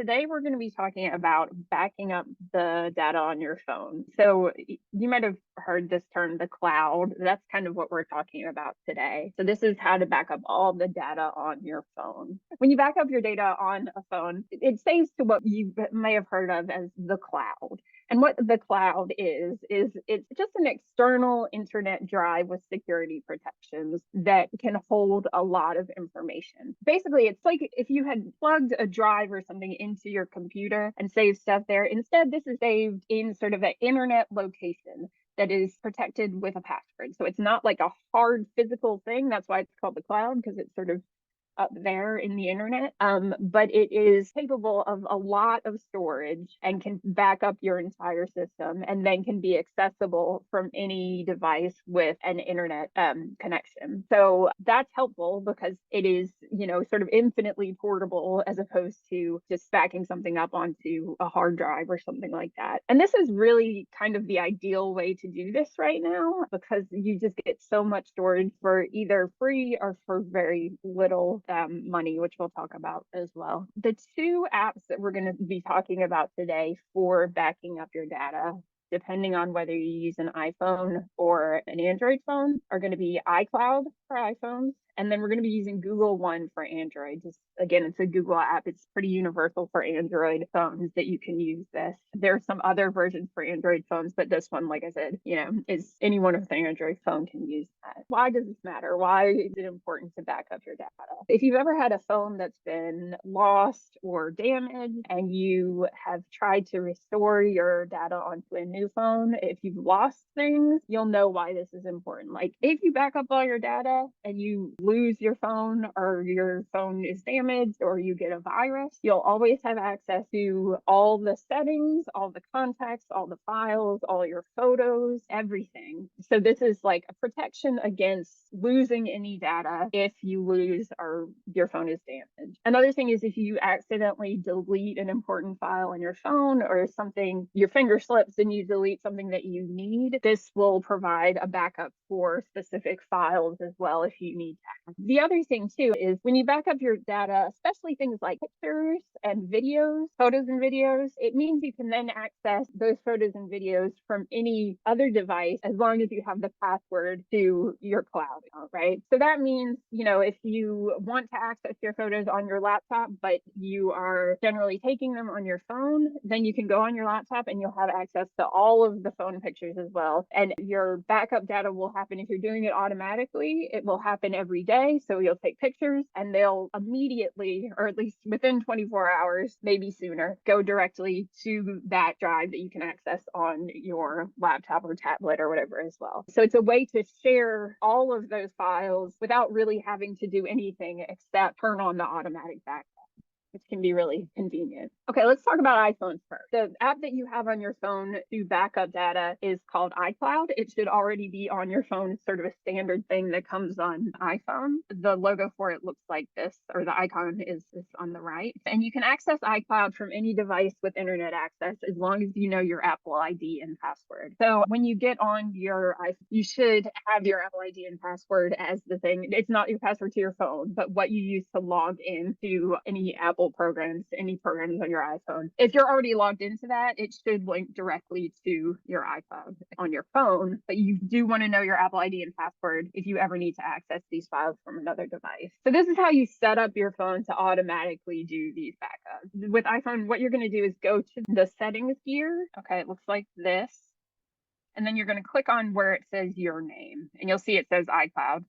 Today we're going to be talking about backing up the data on your phone. So you might have heard this term, the cloud. That's kind of what we're talking about today. So this is how to back up all the data on your phone. When you back up your data on a phone, it saves to what you may have heard of as the cloud. And what the cloud is it's just an external internet drive with security protections that can hold a lot of information. Basically, it's like if you had plugged a drive or something into your computer and saved stuff there. Instead, this is saved in sort of an internet location that is protected with a password. So it's not like a hard physical thing. That's why it's called the cloud, because it's sort of up there in the internet. But it is capable of a lot of storage and can back up your entire system and then can be accessible from any device with an internet connection. So that's helpful because it is, sort of infinitely portable as opposed to just backing something up onto a hard drive or something like that. And this is really kind of the ideal way to do this right now because you just get so much storage for either free or for very little money, which we'll talk about as well. The two apps that we're going to be talking about today for backing up your data, depending on whether you use an iPhone or an Android phone, are going to be iCloud for iPhones. And then we're going to be using Google One for Android. Just again, it's a Google app. It's pretty universal for Android phones that you can use this. There are some other versions for Android phones, but this one, like I said, is anyone with an Android phone can use that. Why does this matter? Why is it important to back up your data? If you've ever had a phone that's been lost or damaged and you have tried to restore your data onto a new phone, if you've lost things, you'll know why this is important. Like if you back up all your data and you lose your phone or your phone is damaged or you get a virus, you'll always have access to all the settings, all the contacts, all the files, all your photos, everything. So this is like a protection against losing any data if you lose or your phone is damaged. Another thing is if you accidentally delete an important file on your phone or something, your finger slips and you delete something that you need, this will provide a backup for specific files as well if you need that. The other thing too is when you back up your data, especially things like pictures and videos, photos and videos, it means you can then access those photos and videos from any other device as long as you have the password to your cloud account, right? So that means, if you want to access your photos on your laptop, but you are generally taking them on your phone, then you can go on your laptop and you'll have access to all of the phone pictures as well. And your backup data will happen if you're doing it automatically. It will happen every day. So you'll take pictures and they'll immediately, or at least within 24 hours, maybe sooner, go directly to that drive that you can access on your laptop or tablet or whatever as well. So it's a way to share all of those files without really having to do anything except turn on the automatic backup, which can be really convenient. Okay, let's talk about iPhones first. The app that you have on your phone to back up data is called iCloud. It should already be on your phone. It's sort of a standard thing that comes on iPhone. The logo for it looks like this, or the icon is on the right. And you can access iCloud from any device with internet access as long as you know your Apple ID and password. So when you get on your iPhone, you should have your Apple ID and password as the thing. It's not your password to your phone, but what you use to log into any Apple programs, any programs on your iPhone. If you're already logged into that, it should link directly to your iCloud on your phone, but you do want to know your Apple ID and password if you ever need to access these files from another device. So this is how you set up your phone to automatically do these backups. With iPhone, what you're going to do is go to the settings gear. Okay, it looks like this. And then you're going to click on where it says your name, and you'll see it says iCloud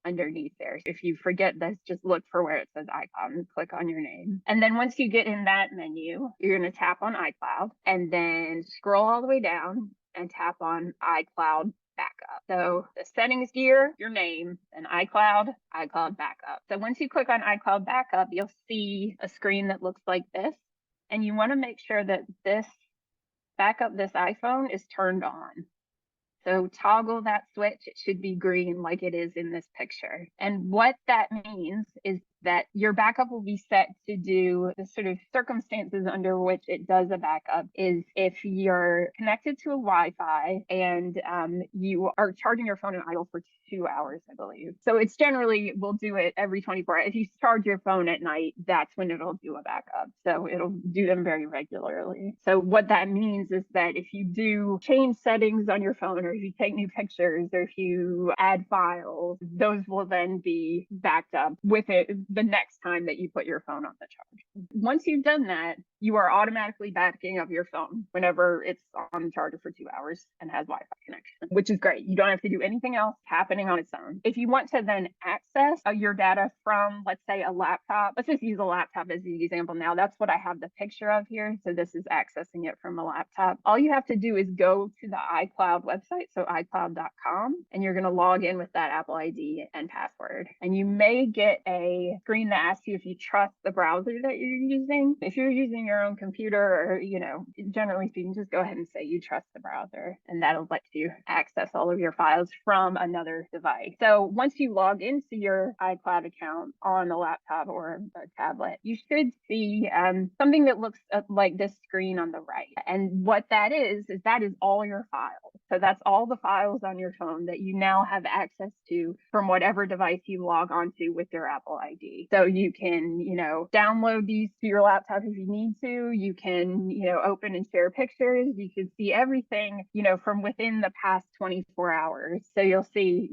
underneath there. If you forget this, just look for where it says iCloud and click on your name. And then once you get in that menu, you're going to tap on iCloud and then scroll all the way down and tap on iCloud backup. So the settings gear, your name, and iCloud backup. So once you click on iCloud backup, you'll see a screen that looks like this. And you want to make sure that this backup, this iPhone, is turned on. So toggle that switch. It should be green like it is in this picture. And what that means is that your backup will be set to do the sort of circumstances under which it does a backup is if you're connected to a Wi-Fi and you are charging your phone in idle for 2 hours, I believe. So it's generally, we'll do it every 24 hours. If you charge your phone at night, that's when it'll do a backup. So it'll do them very regularly. So what that means is that if you do change settings on your phone, or if you take new pictures, or if you add files, those will then be backed up with it the next time that you put your phone on the charge. Once you've done that, you are automatically backing up your phone whenever it's on the charger for 2 hours and has Wi-Fi connection, which is great. You don't have to do anything else happening on its own. If you want to then access your data from, let's say, a laptop, let's just use a laptop as the example now. That's what I have the picture of here. So this is accessing it from a laptop. All you have to do is go to the iCloud website, so iCloud.com, and you're going to log in with that Apple ID and password. And you may get a screen that asks you if you trust the browser that you're using. If you're using your own computer, or, generally speaking, just go ahead and say you trust the browser, and that'll let you access all of your files from another device. So once you log into your iCloud account on a laptop or a tablet, you should see something that looks like this screen on the right. And what that is that is all your files. So that's all the files on your phone that you now have access to from whatever device you log onto with your Apple ID. So you can, download these to your laptop if you need to. You can, open and share pictures. You can see everything, from within the past 24 hours. So you'll see,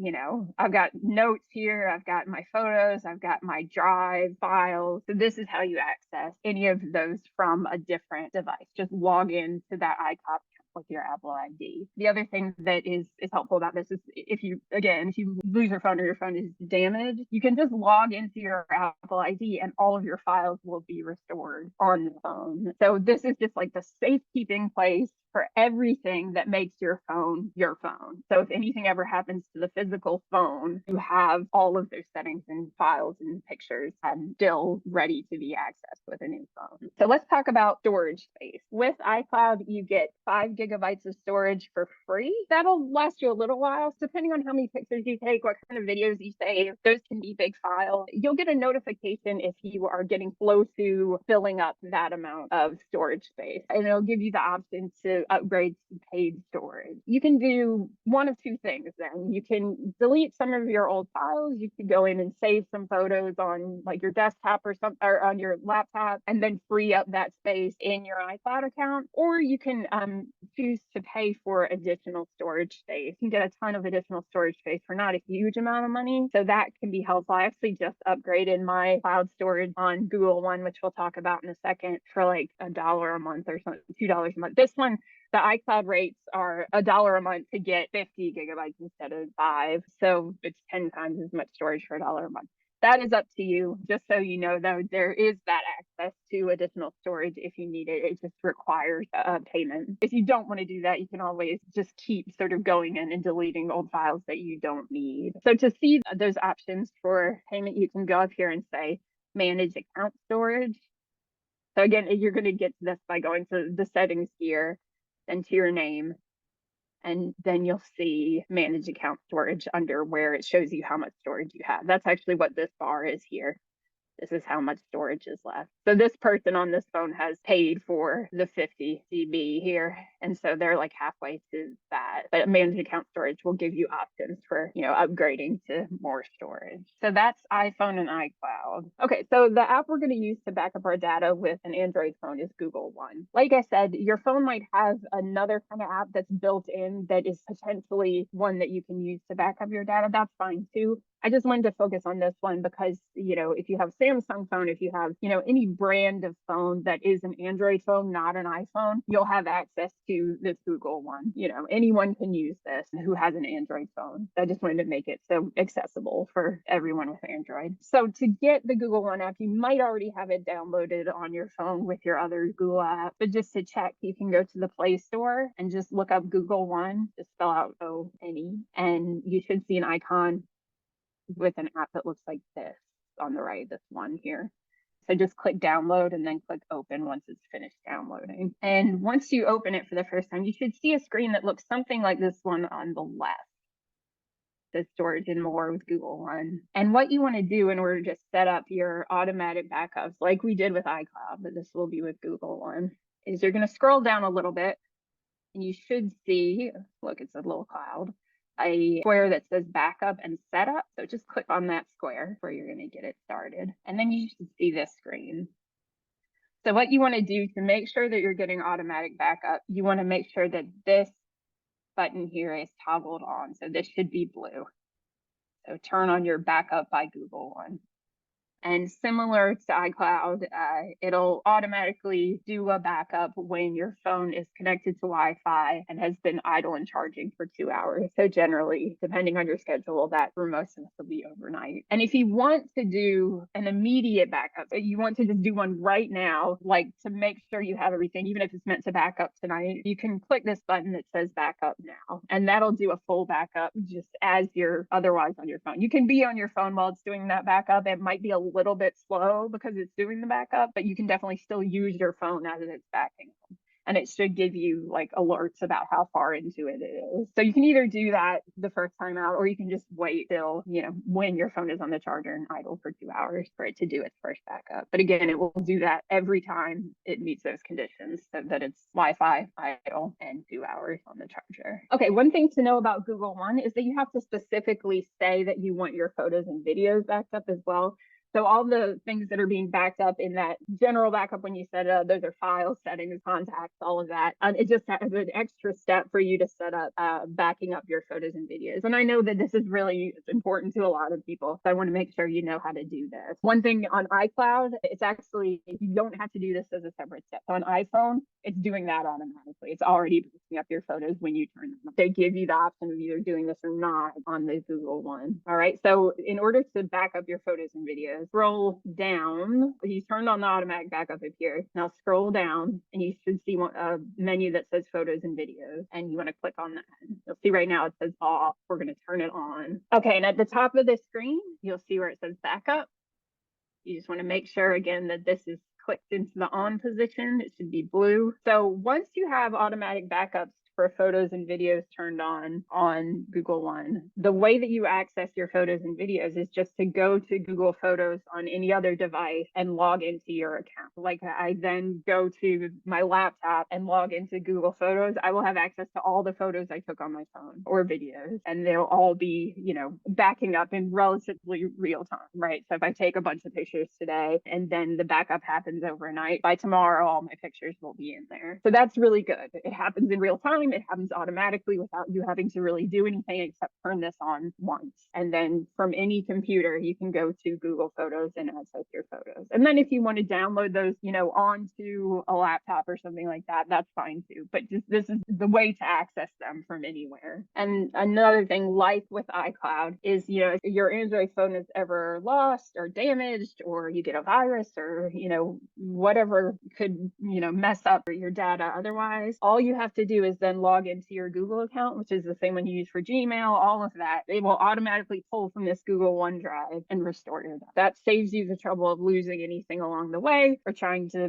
I've got notes here, I've got my photos, I've got my drive files. So this is how you access any of those from a different device. Just log in to that iCloud with your Apple ID. The other thing that is helpful about this is if you lose your phone or your phone is damaged, you can just log into your Apple ID and all of your files will be restored on the phone. So this is just like the safekeeping place for everything that makes your phone your phone. So if anything ever happens to the physical phone, you have all of those settings and files and pictures still ready to be accessed with a new phone. So let's talk about storage space. With iCloud, you get 5 gigabytes of storage for free. That'll last you a little while, depending on how many pictures you take, what kind of videos you save. Those can be big files. You'll get a notification if you are getting close to filling up that amount of storage space, and it'll give you the option to upgrade to paid storage. You can do one of two things then. You can delete some of your old files. You can go in and save some photos on like your desktop or something, or on your laptop, and then free up that space in your iCloud account. Or you can choose to pay for additional storage space. You can get a ton of additional storage space for not a huge amount of money. So that can be helpful. I actually just upgraded my cloud storage on Google One, which we'll talk about in a second, for like $1 a month or something, $2 a month. This one, the iCloud rates are $1 a month to get 50 gigabytes instead of 5. So it's 10 times as much storage for $1 a month. That is up to you. Just so you know, though, there is that access to additional storage if you need it. It just requires a payment. If you don't want to do that, you can always just keep sort of going in and deleting old files that you don't need. So to see those options for payment, you can go up here and say manage account storage. So again, you're going to get to this by going to the settings here, then to your name, and then you'll see manage account storage under where it shows you how much storage you have. That's actually what this bar is here. This is how much storage is left. So this person on this phone has paid for the 50 GB here. And so they're like halfway to that. But managed account storage will give you options for, upgrading to more storage. So that's iPhone and iCloud. Okay, so the app we're going to use to back up our data with an Android phone is Google One. Like I said, your phone might have another kind of app that's built in that is potentially one that you can use to back up your data. That's fine too. I just wanted to focus on this one because, if you have Samsung phone, if you have, any brand of phone that is an Android phone, not an iPhone, you'll have access to this Google One. Anyone can use this who has an Android phone. I just wanted to make it so accessible for everyone with Android. So to get the Google One app, you might already have it downloaded on your phone with your other Google app, but just to check, you can go to the Play Store and just look up Google One, just spell out O-N-E, and you should see an icon with an app that looks like this on the right, this one here. So just click download and then click open once it's finished downloading. And once you open it for the first time, you should see a screen that looks something like this one on the left. the storage and more with Google One. And what you want to do in order to set up your automatic backups, like we did with iCloud, but this will be with Google One, is you're going to scroll down a little bit and you should see, look, it's a little cloud, a square that says backup and setup. So just click on that square where you're going to get it started. And then you should see this screen. So what you want to do to make sure that you're getting automatic backup, you want to make sure that this button here is toggled on. So this should be blue. So turn on your backup by Google One. And similar to iCloud, it'll automatically do a backup when your phone is connected to Wi-Fi and has been idle and charging for 2 hours. So generally, depending on your schedule, that for most of us will be overnight. And if you want to do an immediate backup, you want to just do one right now, like to make sure you have everything, even if it's meant to back up tonight, you can click this button that says backup now, and that'll do a full backup just as you're otherwise on your phone. You can be on your phone while it's doing that backup. It might be a little bit slow because it's doing the backup, but you can definitely still use your phone as it's backing up. And it should give you like alerts about how far into it is. So you can either do that the first time out, or you can just wait till, when your phone is on the charger and idle for 2 hours for it to do its first backup. But again, it will do that every time it meets those conditions, so that it's Wi-Fi, idle, and 2 hours on the charger. Okay, one thing to know about Google One is that you have to specifically say that you want your photos and videos backed up as well. So all the things that are being backed up in that general backup when you set it up, those are files, settings, contacts, all of that. It just has an extra step for you to set up backing up your photos and videos. And I know that this is really important to a lot of people, so I want to make sure you know how to do this. One thing on iCloud, it's actually, you don't have to do this as a separate step. So on iPhone, it's doing that automatically. It's already backing up your photos when you turn them up. They give you the option of either doing this or not on the Google One. All right, so in order to back up your photos and videos, scroll down. You turned on the automatic backup up here. Now scroll down and you should see a menu that says photos and videos, and you want to click on that. You'll see right now it says off. We're going to turn it on. Okay, and at the top of the screen, you'll see where it says backup. You just want to make sure again that this is clicked into the on position. It should be blue. So once you have automatic backups for photos and videos turned on Google One, the way that you access your photos and videos is just to go to Google Photos on any other device and log into your account. Like I then go to my laptop and log into Google Photos. I will have access to all the photos I took on my phone or videos, and they'll all be, backing up in relatively real time, right? So if I take a bunch of pictures today and then the backup happens overnight, by tomorrow, all my pictures will be in there. So that's really good. It happens in real time. It happens automatically without you having to really do anything except turn this on once. And then from any computer, you can go to Google Photos and access your photos. And then if you want to download those, onto a laptop or something like that, that's fine too. But just this is the way to access them from anywhere. And another thing, like with iCloud, is, if your Android phone is ever lost or damaged, or you get a virus, or, whatever could, mess up your data otherwise, all you have to do is then log into your Google account, which is the same one you use for Gmail, all of that. They will automatically pull from this Google OneDrive and restore your data. That saves you the trouble of losing anything along the way or trying to,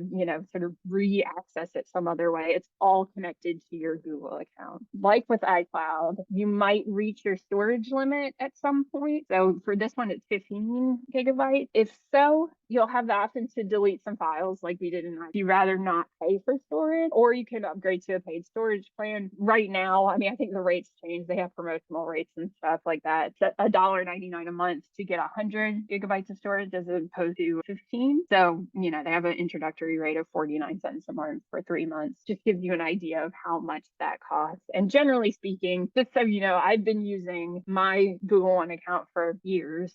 sort of re-access it some other way. It's all connected to your Google account. Like with iCloud, you might reach your storage limit at some point. So for this one, it's 15 gigabytes. If so, you'll have the option to delete some files like we did in iCloud. If you'd rather not pay for storage, or you can upgrade to a paid storage plan. Right now, I think the rates change. They have promotional rates and stuff like that. It's $1.99 a month to get 100 gigabytes of storage as opposed to 15. So, they have an introductory rate of 49 cents a month for 3 months. Just gives you an idea of how much that costs. And generally speaking, just so you know, I've been using my Google One account for years,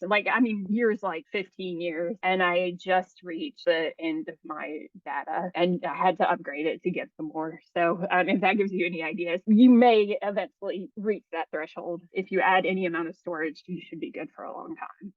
years like 15 years. And I just reached the end of my data and I had to upgrade it to get some more. So if that gives you any ideas, you may eventually reach that threshold. If you add any amount of storage, you should be good for a long time.